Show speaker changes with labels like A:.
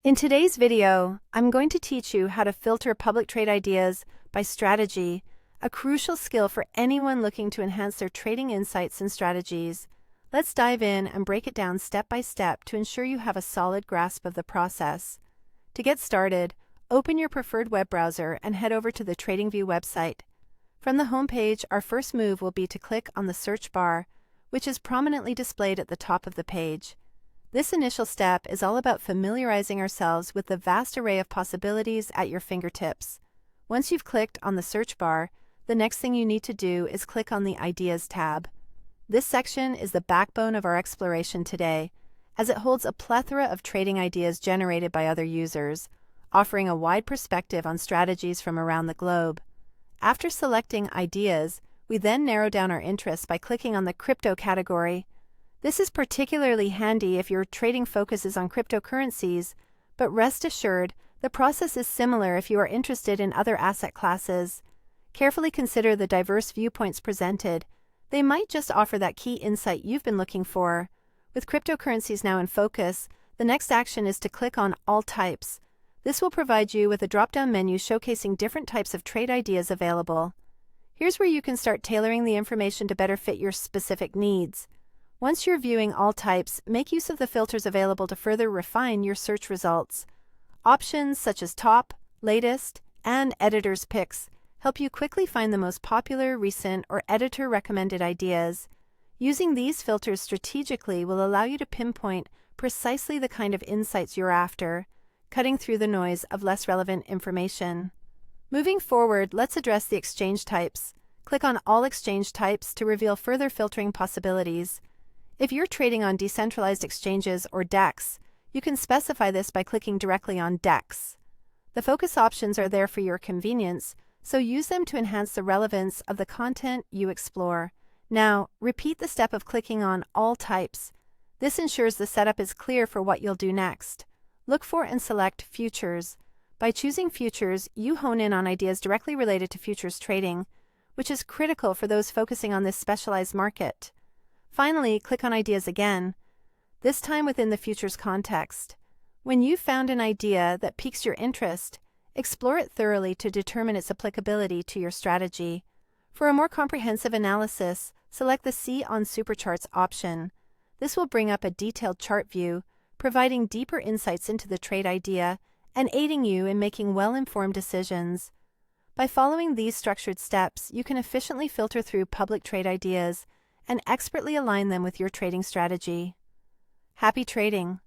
A: In today's video, I'm going to teach you how to filter public trade ideas by strategy, a crucial skill for anyone looking to enhance their trading insights and strategies. Let's dive in and break it down step by step to ensure you have a solid grasp of the process. To get started, open your preferred web browser and head over to the Tradingview website. From the home page, our first move will be to click on the search bar, which is prominently displayed at the top of the page. This initial step is all about familiarizing ourselves with the vast array of possibilities at your fingertips. Once you've clicked on the search bar, the next thing you need to do is click on the Ideas tab. This section is the backbone of our exploration today, as it holds a plethora of trading ideas generated by other users, offering a wide perspective on strategies from around the globe. After selecting Ideas, we then narrow down our interests by clicking on the Crypto category. This is particularly handy if your trading focuses on cryptocurrencies, but rest assured, the process is similar if you are interested in other asset classes. Carefully consider the diverse viewpoints presented. They might just offer that key insight you've been looking for. With cryptocurrencies now in focus, the next action is to click on All Types. This will provide you with a drop-down menu showcasing different types of trade ideas available. Here's where you can start tailoring the information to better fit your specific needs. Once you're viewing all types, make use of the filters available to further refine your search results. Options such as Top, Latest, and Editor's Picks help you quickly find the most popular, recent, or editor-recommended ideas. Using these filters strategically will allow you to pinpoint precisely the kind of insights you're after, cutting through the noise of less relevant information. Moving forward, let's address the exchange types. Click on All Exchange Types to reveal further filtering possibilities. If you're trading on decentralized exchanges or DEX, you can specify this by clicking directly on DEX. The focus options are there for your convenience, so use them to enhance the relevance of the content you explore. Now, repeat the step of clicking on All Types. This ensures the setup is clear for what you'll do next. Look for and select Futures. By choosing Futures, you hone in on ideas directly related to futures trading, which is critical for those focusing on this specialized market. Finally, click on Ideas again, this time within the futures context. When you've found an idea that piques your interest, explore it thoroughly to determine its applicability to your strategy. For a more comprehensive analysis, select the See on Supercharts option. This will bring up a detailed chart view, providing deeper insights into the trade idea and aiding you in making well-informed decisions. By following these structured steps, you can efficiently filter through public trade ideas and expertly align them with your trading strategy. Happy trading!